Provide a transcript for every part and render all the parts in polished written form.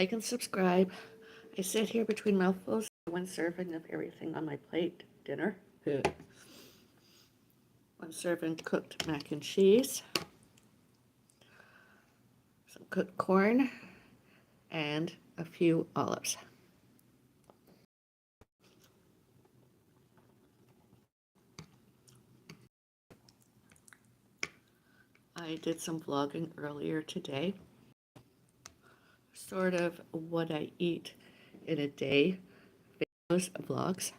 like and subscribe. I sit here between mouthfuls, one serving of everything on my plate, dinner. One serving cooked mac and cheese, some cooked corn, and a few olives. I did some vlogging earlier today, sort of what I eat in a day, videos, vlogs.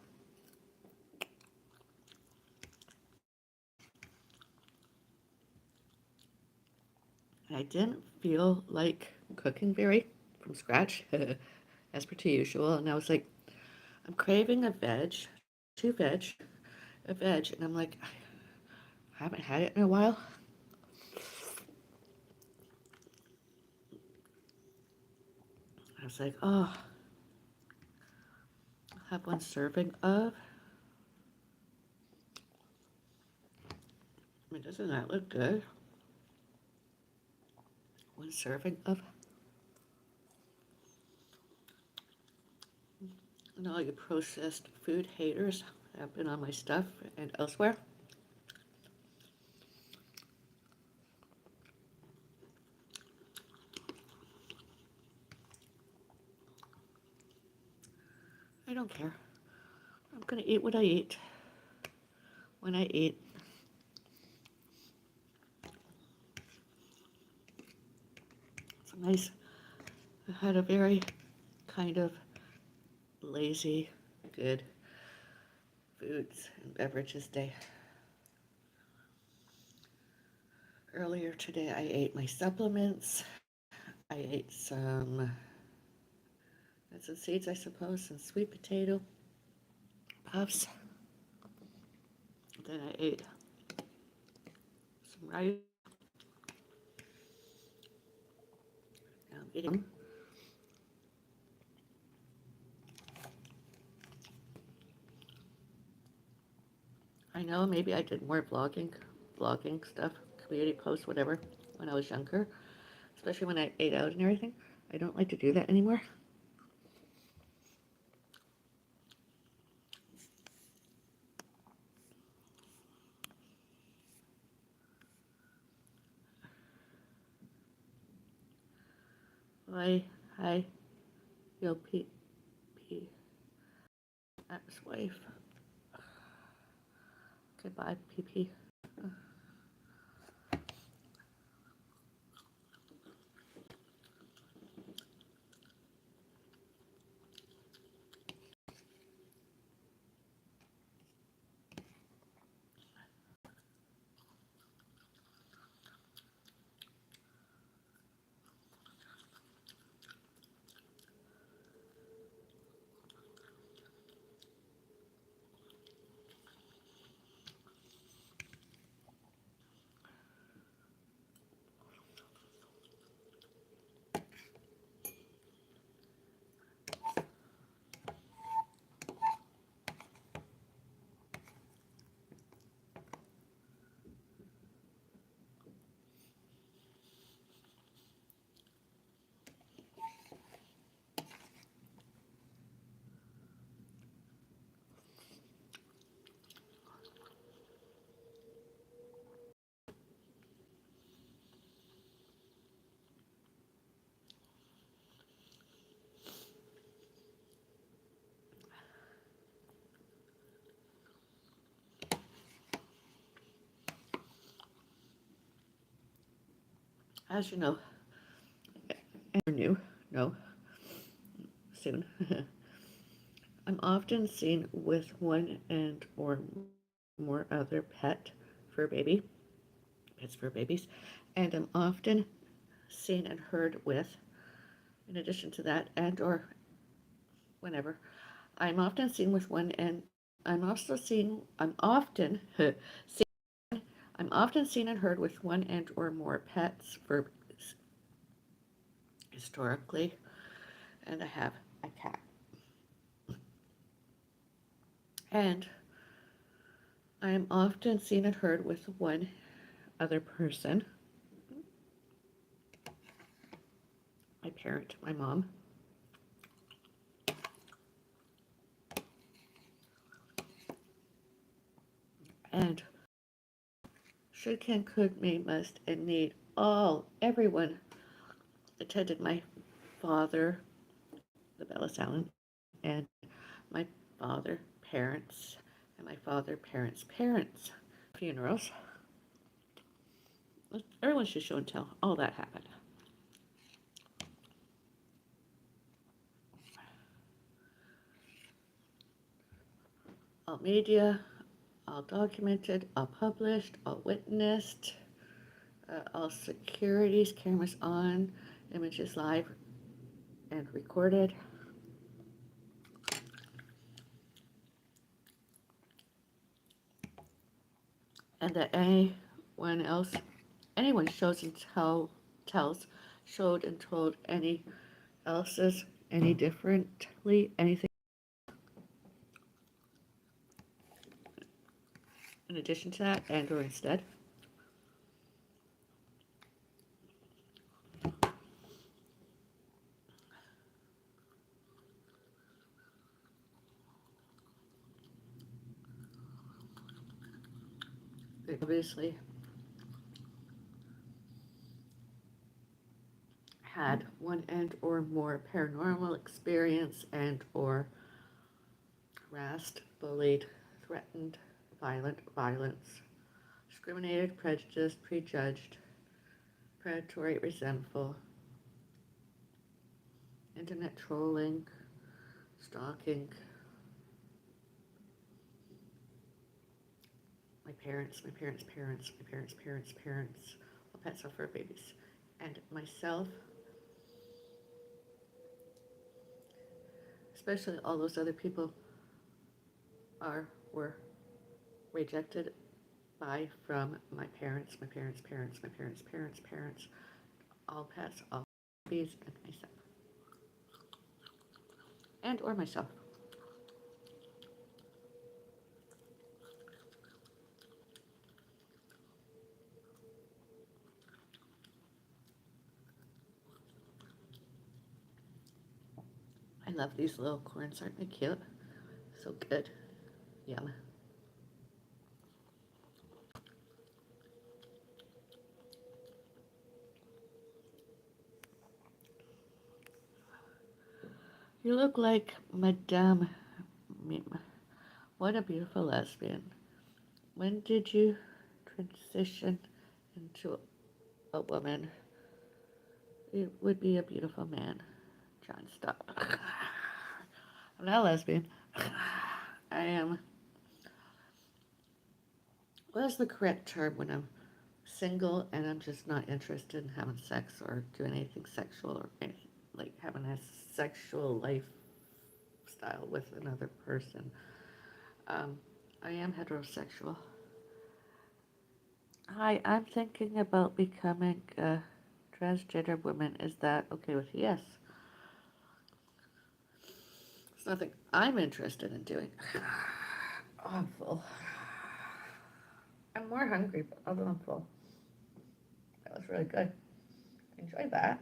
I didn't feel like cooking very from scratch, as per usual, and I was like, I'm craving a veg, a veg, and I'm like, I haven't had it in a while. I was like, oh, I'll have one serving of. I mean, doesn't that look good? One serving of. And all you processed food haters have been on my stuff and elsewhere. I don't care. I'm gonna eat what I eat when I eat. It's nice. I had a very kind of lazy, good foods and beverages day. Earlier today, I ate my supplements. I ate some nuts and seeds, I suppose, some sweet potato puffs. Then I ate some rice. Now I'm eating. I know maybe I did more vlogging stuff, community posts, whatever, when I was younger, especially when I ate out and everything. I don't like to do that anymore. Hi, yo, P, ex-wife. Goodbye, PP. As you know, and new, no, soon. I'm often seen with one and or more other pets for babies, and I'm often seen and heard with, in addition to that, and or whenever, I'm often seen with one and I'm often I'm often seen and heard with one and or more pets for historically, and I have a cat. And I am often seen and heard with one other person, my parent, my mom. And should, can, could, may, must, and need, everyone attended my father, the Bellis Allen, and my father, parents, and my father, parents' funerals. Everyone should show and tell. All that happened. All media, all documented, all published, all witnessed, all securities, cameras on, images live and recorded. And that anyone shows and tells, showed and told any else's any differently, anything in addition to that, and or instead. They obviously had one and or more paranormal experience and or harassed, bullied, threatened, violence, discriminated, prejudiced, prejudged, predatory, resentful, internet trolling, stalking, my parents, all pets are fur babies, and myself, especially all those other people were rejected by from my parents, all pets, all babies, and myself, and or myself. I love these little corns, aren't they cute? So good. Yum. You look like Madame Mim. What a beautiful lesbian. When did you transition into a woman? It would be a beautiful man. John, stop. I'm not a lesbian. I am. What is the correct term when I'm single and I'm just not interested in having sex or doing anything sexual or anything, like having a sexual lifestyle with another person? Um, I am heterosexual. Hi, I'm thinking about becoming a transgender woman. Is that okay with you? Yes. It's nothing I'm interested in doing. Awful. I'm more hungry, but although I'm full. That was really good. Enjoy that.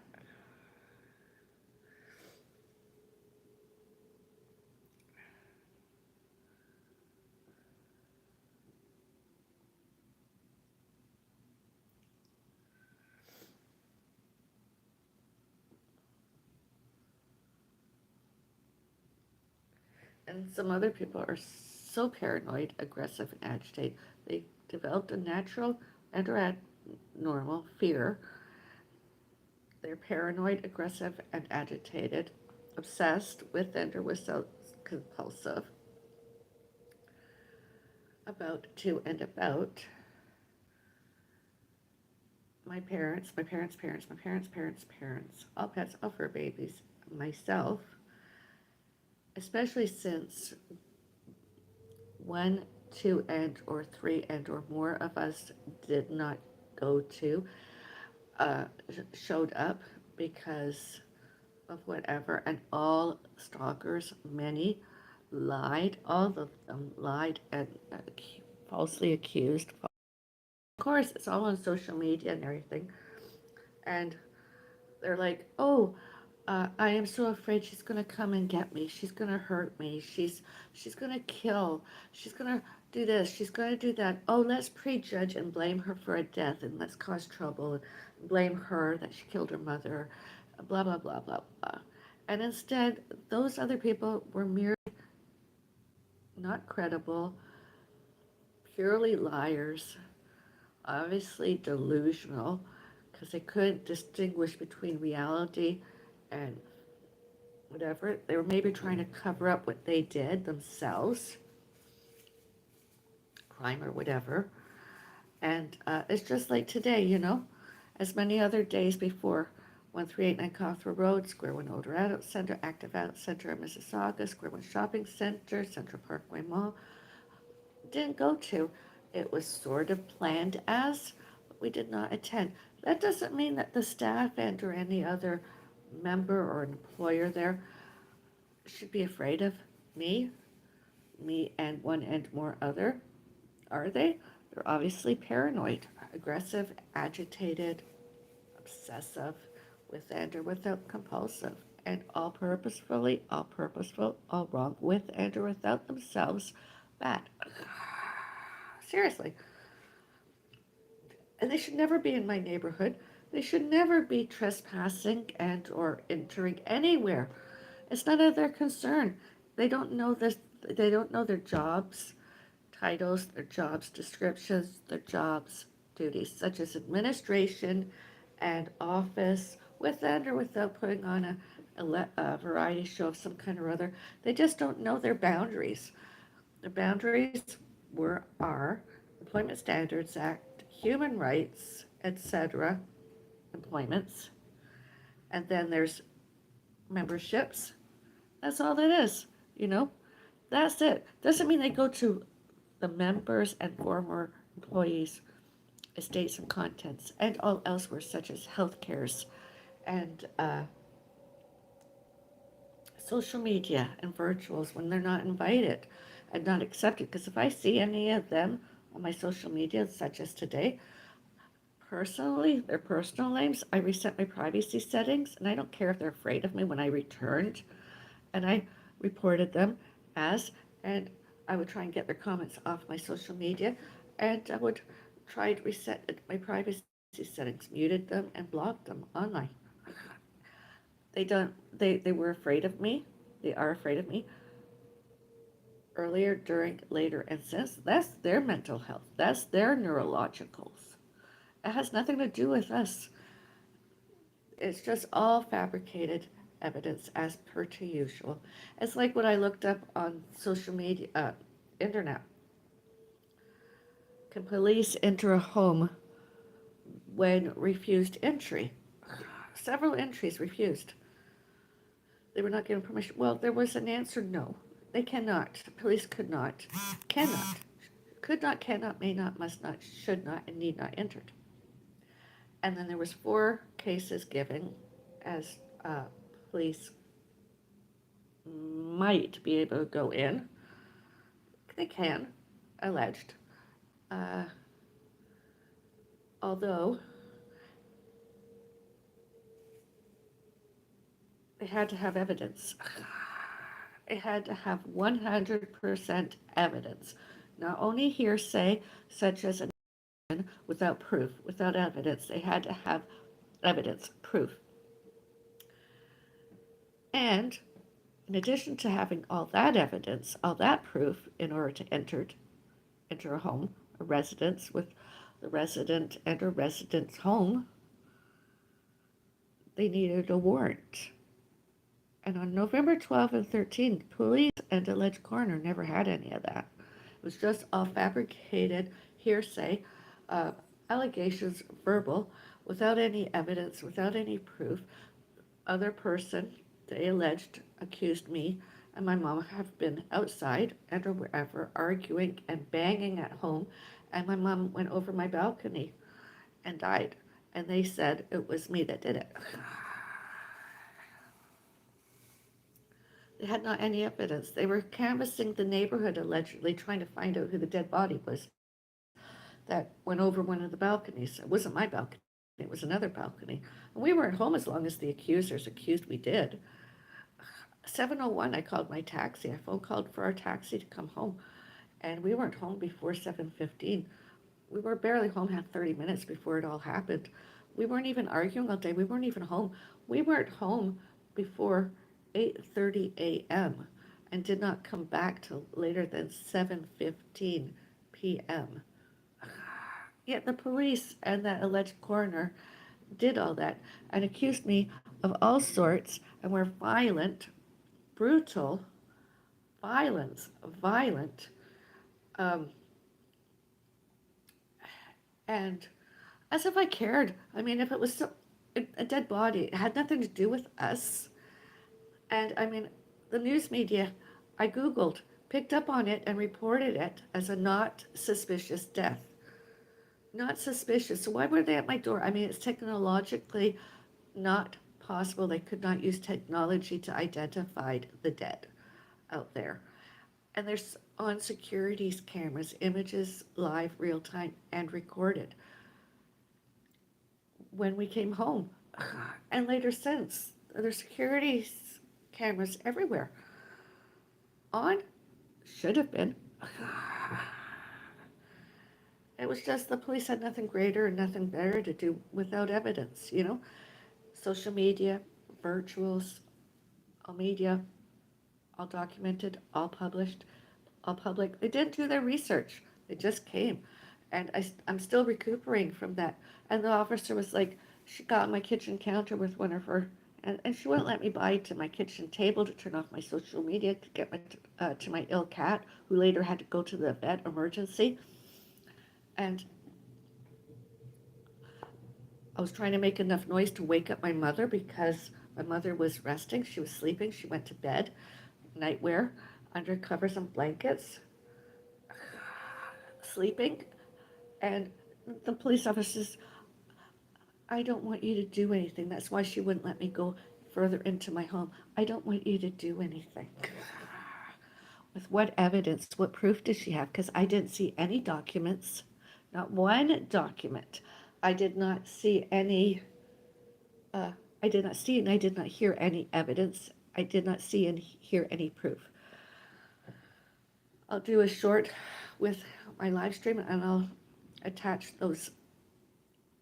And some other people are so paranoid, aggressive, and agitated. They developed a natural and or abnormal fear. They're paranoid, aggressive, and agitated, obsessed with and or with self compulsive, about to and about my parents, all pets, all fur babies, myself, especially since one, two, and or three and or more of us did not go to, uh, showed up because of whatever, and all stalkers, many lied, all of them lied and falsely accused. Of course, it's all on social media and everything, and they're like, oh, I am so afraid she's gonna come and get me. She's gonna hurt me. She's gonna kill. She's gonna. do this, she's going to do that. Oh, let's prejudge and blame her for a death and let's cause trouble and blame her that she killed her mother, blah, blah, blah, blah, blah. And instead, those other people were merely not credible, purely liars, obviously delusional, because they couldn't distinguish between reality and whatever. They were maybe trying to cover up what they did themselves, crime or whatever. And it's just like today, as many other days before. 1389 Cawthra Road, Square One Older Adult Center, Active Adult Center of Mississauga, Square One Shopping Center, Central Parkway Mall. Didn't go to. It was sort of planned as, but we did not attend. That doesn't mean that the staff and or any other member or employer there should be afraid of me, me and one and more other. Are they? They're obviously paranoid, aggressive, agitated, obsessive, with and or without compulsive, and all purposefully, all purposeful, all wrong, with and or without themselves, bad. Seriously. And they should never be in my neighborhood. They should never be trespassing and or entering anywhere. It's none of their concern. They don't know this. They don't know their jobs titles, their jobs descriptions, their jobs duties, such as administration and office, with and or without putting on a variety show of some kind or other. They just don't know their boundaries. Their boundaries are Employment Standards Act, human rights, etc., employments, and then there's memberships. That's all that is, you know. That's it. Doesn't mean they go to the members and former employees' estates and contents, and all elsewhere, such as health cares and social media and virtuals when they're not invited and not accepted. Because if I see any of them on my social media, such as today, personally, their personal names, I reset my privacy settings, and I don't care if they're afraid of me when I returned, and I reported them as, and I would try and get their comments off my social media, and I would try to reset my privacy settings, muted them, and blocked them online. They were afraid of me. They are afraid of me earlier, during, later, and since. That's their mental health. That's their neurologicals. It has nothing to do with us. It's just all fabricated evidence as per to usual. It's like what I looked up on social media, internet. Can police enter a home when refused entry? Several entries refused. They were not given permission. Well, there was an answer no. They cannot. Police could not. Cannot. Could not, cannot, may not, must not, should not, and need not enter. And then there was 4 cases given as police might be able to go in. They can, alleged. Uh, Although they had to have evidence. It had to have 100% evidence. Not only hearsay, such as without proof, without evidence. They had to have evidence, proof. And in addition to having all that evidence, all that proof, in order to enter a home, a residence, with the resident and a resident's home, they needed a warrant. And on November 12th and 13th, police and alleged coroner never had any of that. It was just all fabricated hearsay, uh, allegations, verbal, without any evidence, without any proof. Other person, they alleged, accused me and my mom have been outside and or wherever arguing and banging at home, and my mom went over my balcony and died. And they said it was me that did it. They had not any evidence. They were canvassing the neighborhood, allegedly trying to find out who the dead body was that went over one of the balconies. It wasn't my balcony, it was another balcony. And we weren't home as long as the accusers accused we did. 7:01, I called my taxi. I phone called for our taxi to come home. and we weren't home before 7:15. We were barely home, had 30 minutes before it all happened. We weren't even arguing all day. We weren't even home. We weren't home before 8:30 a.m. and did not come back till later than 7:15 p.m. Yet the police and that alleged coroner did all that and accused me of all sorts and were violent, brutal, violent, um, and as if I cared. I mean, if it was a dead body, it had nothing to do with us. And I mean, the news media, I Googled, picked up on it and reported it as a not suspicious death. Not suspicious. So why were they at my door? I mean, it's technologically not possible. They could not use technology to identify the dead out there. And there's on securities cameras, images live, real time, and recorded when we came home. And later since, there's security cameras everywhere. On, should have been. It was just the police had nothing greater and nothing better to do without evidence, you know? Social media, virtuals, all media, all documented, all published, all public. They didn't do their research. They just came. And I'm still recuperating from that. And the officer was like, she got on my kitchen counter with one of her, and she wouldn't let me by to my kitchen table to turn off my social media to get to my ill cat, who later had to go to the vet emergency. And I was trying to make enough noise to wake up my mother because my mother was resting. She was sleeping. She went to bed, nightwear, under covers and blankets, sleeping. And the police officers, I don't want you to do anything. That's why she wouldn't let me go further into my home. I don't want you to do anything. With what evidence, what proof does she have? Because I didn't see any documents, not one document. I did not see any, uh, I did not see and I did not hear any evidence. I did not see and hear any proof. I'll do a short with my live stream and I'll attach those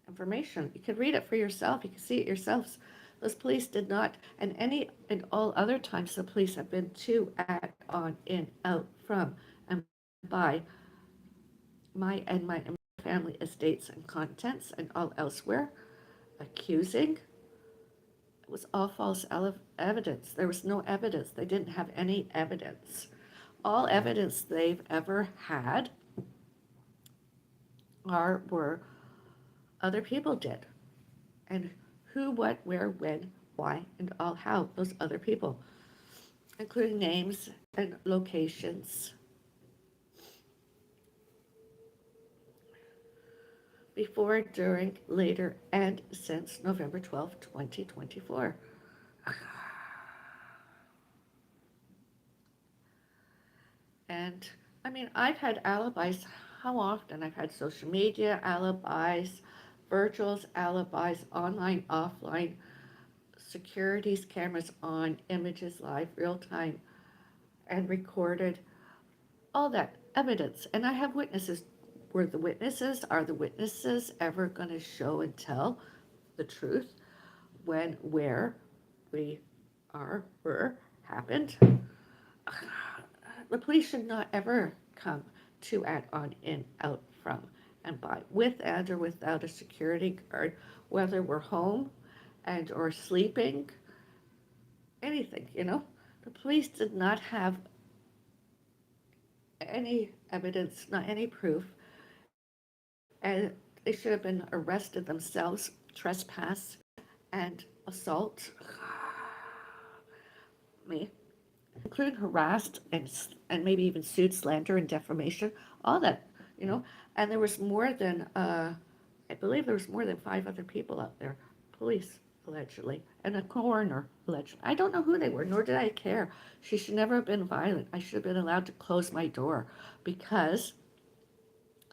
information. You can read it for yourself. You can see it yourselves. Those police did not, and any and all other times the police have been to, at, on, in, out, from, and by my family estates and contents and all elsewhere, accusing. It was all false evidence. There was no evidence. They didn't have any evidence. All evidence they've ever had were other people did. And who, what, where, when, why, and all how, those other people, including names and locations. Before, during, later, and since November 12th, 2024. And I mean, I've had alibis. How often? I've had social media alibis, virtuals alibis, online, offline, securities cameras on, images live, real time, and recorded, all that evidence. And I have witnesses. Are the witnesses ever going to show and tell the truth when, where we are, were, happened? The police should not ever come to, at, on, in, out, from, and by, with and or without a security guard, whether we're home and or sleeping, anything, you know? The police did not have any evidence, not any proof, and they should have been arrested themselves, trespass and assault me, including harassed and maybe even sued, slander and defamation, all that, you know. And there was more than I believe there was more than 5 other people out there, police allegedly, and a coroner allegedly. I don't know who they were, nor did I care. She should never have been violent. I should have been allowed to close my door because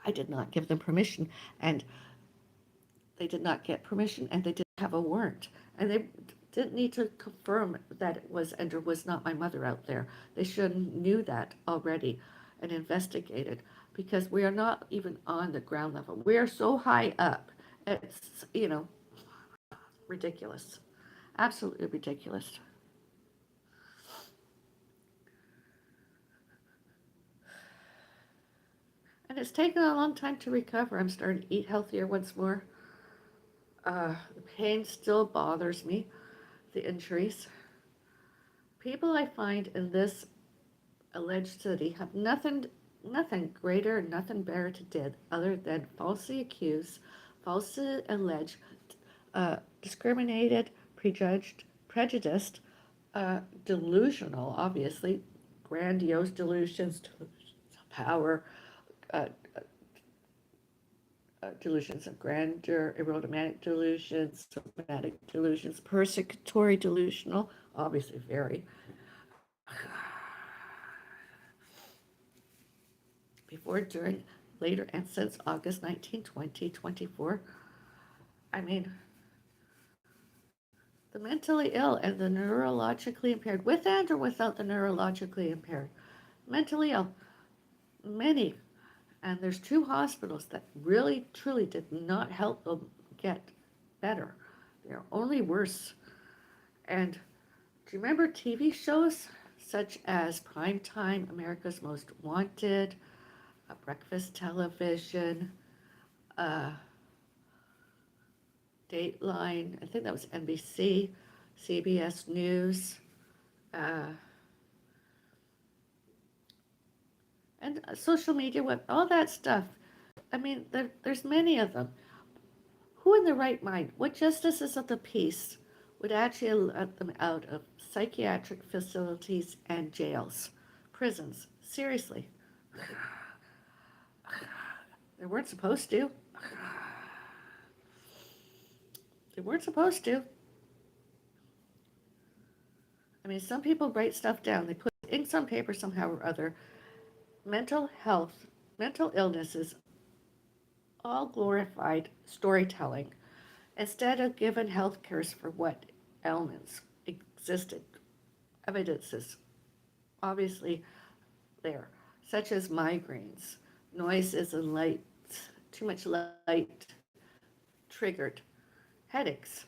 I did not give them permission, and they did not get permission, and they didn't have a warrant, and they didn't need to confirm that it was and or was not my mother out there. They should have knew that already. and investigated because we are not even on the ground level. We are so high up. It's, ridiculous. Absolutely ridiculous. And it's taken a long time to recover. I'm starting to eat healthier once more. The pain still bothers me, the injuries. People I find in this alleged city have nothing greater, nothing better to do other than falsely accuse, falsely allege, discriminated, prejudged, prejudiced, delusional, obviously, grandiose delusions, power, uh, delusions of grandeur, erotomanic delusions, somatic delusions, persecutory delusional, obviously very. Before, during, later, and since August 19, 2024, I mean, the mentally ill and the neurologically impaired, with and or without the neurologically impaired, mentally ill, many. And there's two hospitals that really, truly did not help them get better. They're only worse. And do you remember TV shows such as Primetime, America's Most Wanted, Breakfast Television, uh, Dateline? I think that was NBC, CBS News, uh, and social media, web, all that stuff. I mean, there's many of them. Who in their right mind, what justices of the peace would actually let them out of psychiatric facilities and jails, prisons? Seriously. They weren't supposed to. They weren't supposed to. I mean, some people write stuff down. They put ink on paper somehow or other. Mental health, mental illnesses, all glorified storytelling instead of given health cares for what ailments existed. Evidences obviously there, such as migraines, noises and light, too much light, triggered, headaches.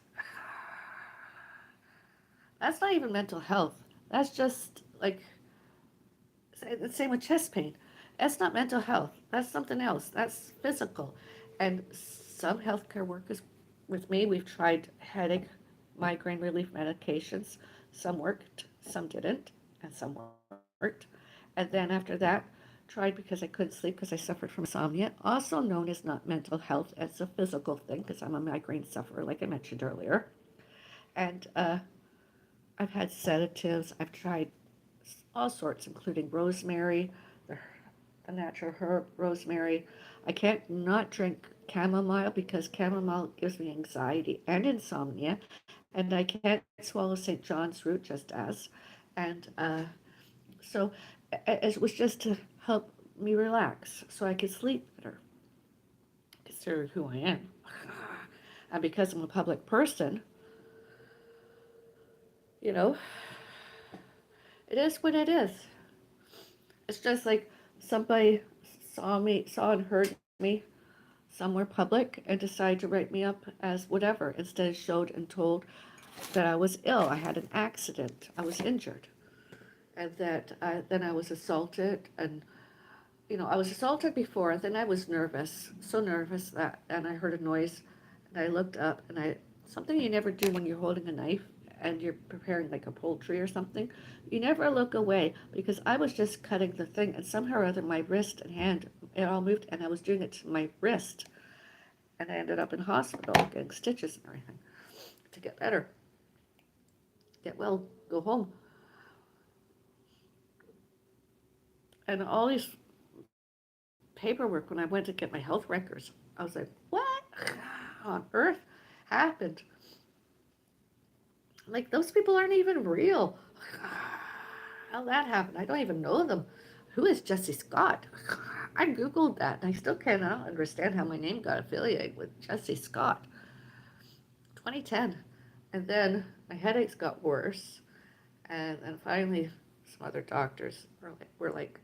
That's not even mental health. That's just like the same with chest pain. That's not mental health. That's something else. That's physical. And some healthcare workers with me, we've tried headache, migraine relief medications. Some worked, some didn't, and some worked. And then after that, tried because I couldn't sleep because I suffered from insomnia, also known as not mental health, as a physical thing because I'm a migraine sufferer, like I mentioned earlier. And I've had sedatives. I've tried all sorts, including rosemary, the, the natural herb rosemary. I can't not drink chamomile because chamomile gives me anxiety and insomnia, and I can't swallow St. John's root just as. And so it was just to help me relax so I could sleep better, considering who I am. And because I'm a public person, you know, it is what it is. It's just like somebody saw and heard me somewhere public and decided to write me up as whatever instead of showed and told that I was ill. I had an accident. I was injured. And that then I was assaulted. And, I was assaulted before. And then I was nervous, so nervous that, and I heard a noise. And I looked up and something you never do when you're holding a knife and you're preparing like a poultry or something, you never look away because I was just cutting the thing and somehow or other my wrist and hand, it all moved and I was doing it to my wrist. And I ended up in hospital getting stitches and everything to get better, get well, go home. And all these paperwork when I went to get my health records, I was like, what on earth happened? Like, those people aren't even real. How that happened? I don't even know them. Who is Jesse Scott? I Googled that and I still cannot understand how my name got affiliated with Jesse Scott. 2010. And then my headaches got worse. And then finally, some other doctors were like,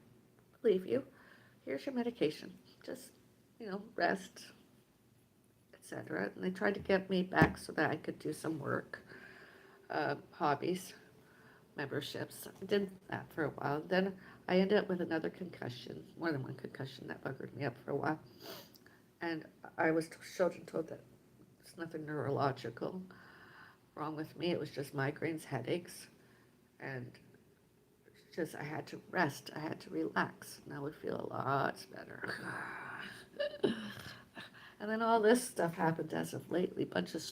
believe you. Here's your medication. Just, rest, etc. And they tried to get me back so that I could do some work, hobbies, memberships. I did that for a while. Then I ended up with another concussion, more than one concussion that buggered me up for a while. And I was told that it's nothing neurological wrong with me. It was just migraines, headaches, and just I had to rest. I had to relax, and I would feel a lot better. And then all this stuff happened as of lately. A bunch of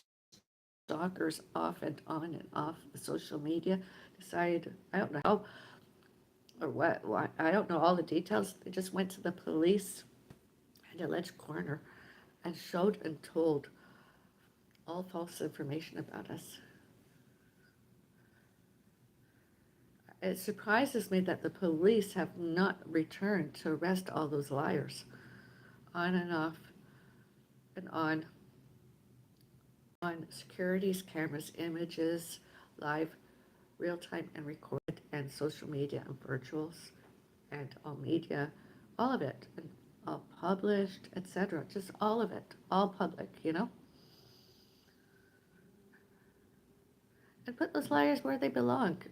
stalkers off and on and off the social media decided, I don't know how or what, why, I don't know all the details. They just went to the police and alleged coroner and showed and told all false information about us. It surprises me that the police have not returned to arrest all those liars. On and off and on securities cameras, images, live, real time and recorded, and social media and virtuals and all media, all of it, and all published, etc. Just all of it, all public. And put those liars where they belong.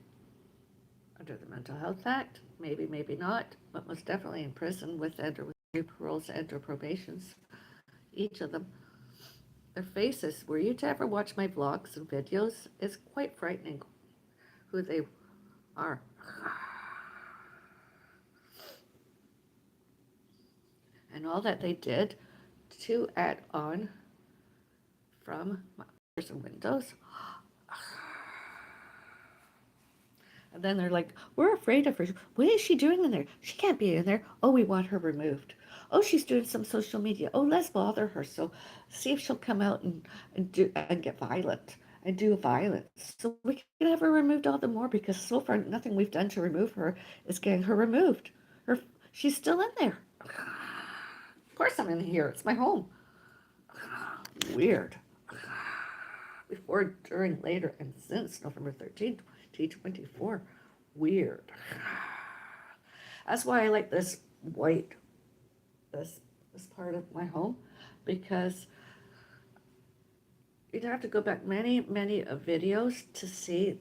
Under the Mental Health Act, maybe, maybe not, but most definitely in prison with and or with new paroles and or probations. Each of them. Their faces, were you to ever watch my vlogs and videos, it's quite frightening who they are. And all that they did to add on from my doors and windows. And then they're like, we're afraid of her. What is she doing in there? She can't be in there. Oh, we want her removed. Oh, she's doing some social media. Oh, let's bother her. So see if she'll come out and get violent and do violence. So we can have her removed all the more because so far nothing we've done to remove her is getting her removed. She's still in there. Of course I'm in here. It's my home. Weird. Before, during, later, and since November 13th, 2024. Weird. That's why I like this white, this part of my home, because you'd have to go back many, many videos to see,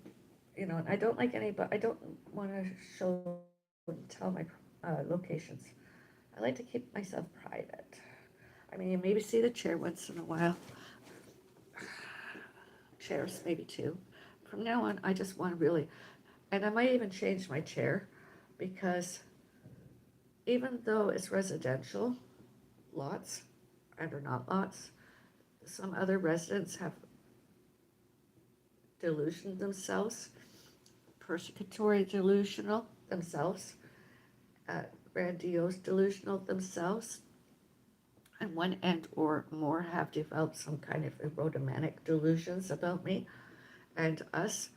and I don't like any, but I don't want to show and tell my locations. I like to keep myself private. I mean, you maybe see the chair once in a while. Chairs, maybe two. From now on, I just want to really, and I might even change my chair because even though it's residential lots and or not lots, some other residents have delusioned themselves, persecutory delusional themselves, grandiose delusional themselves, and one and or more have developed some kind of erotomanic delusions about me and us,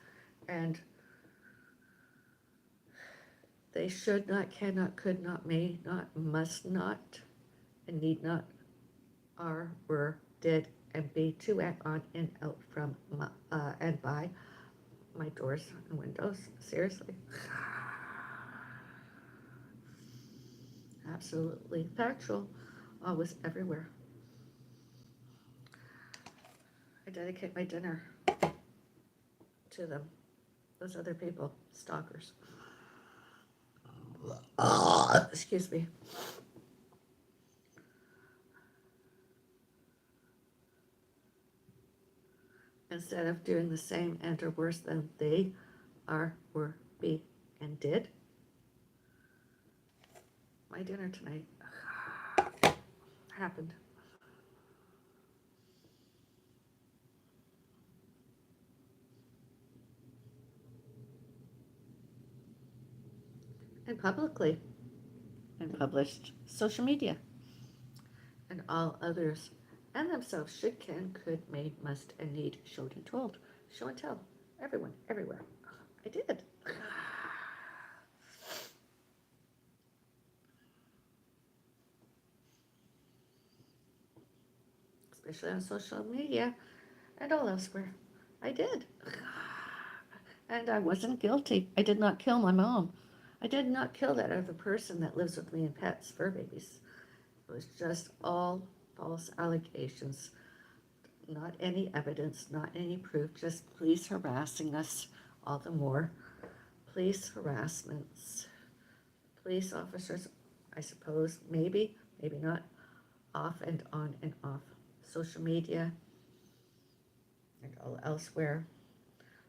and they should not, cannot, could not, may not, must not, and need not, are, were, did, and be to act on and out from and by my doors and windows. Seriously. Absolutely factual. Always everywhere. I dedicate my dinner to them. Those other people, stalkers. Excuse me. Instead of doing the same and or worse than they are, were, be, and did. My dinner tonight happened. And publicly, and published social media, and all others and themselves should, can, could, may, must, and need, showed and told. Show and tell. Everyone, everywhere. I did. Especially on social media and all elsewhere. I did. And I wasn't guilty. I did not kill my mom. I did not kill that other person that lives with me and pets, fur babies. It was just all false allegations, not any evidence, not any proof, just police harassing us all the more. Police harassments, police officers, I suppose, maybe, maybe not, off and on and off social media and all elsewhere.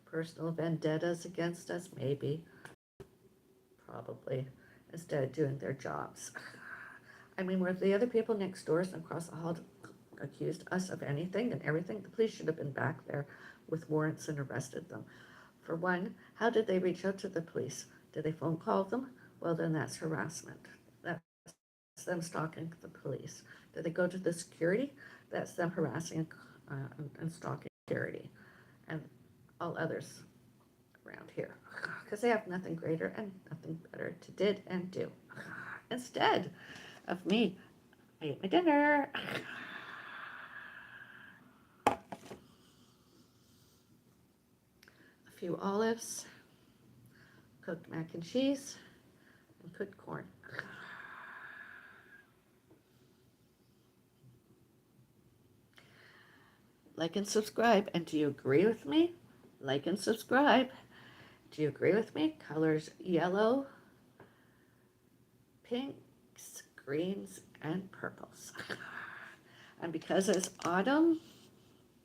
Personal vendettas against us, maybe, probably, instead of doing their jobs. I mean, were the other people next doors and across the hall accused us of anything and everything? The police should have been back there with warrants and arrested them. For one, how did they reach out to the police? Did they phone call them? Well, then that's harassment. That's them stalking the police. Did they go to the security? That's them harassing and stalking security and all others around here because they have nothing greater and nothing better to did and do. Instead of me, I ate my dinner. A few olives, cooked mac and cheese, and cooked corn. Like and subscribe. And do you agree with me? Like and subscribe. Do you agree with me? Colors yellow, pinks, greens, and purples. And because it's autumn,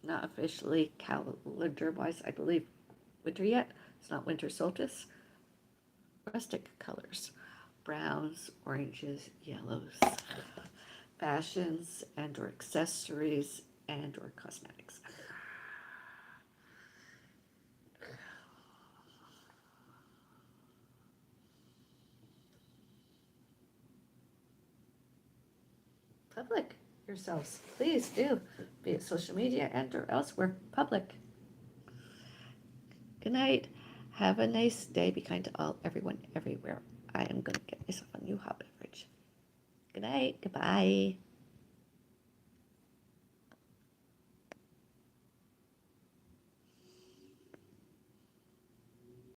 not officially calendar-wise, I believe, winter yet. It's not winter solstice. Rustic colors. Browns, oranges, yellows. Fashions and or accessories and or cosmetics. Public yourselves. Please do. Be it social media and or elsewhere. Public. Good night. Have a nice day. Be kind to all, everyone, everywhere. I am going to get myself a new hot beverage. Good night. Goodbye.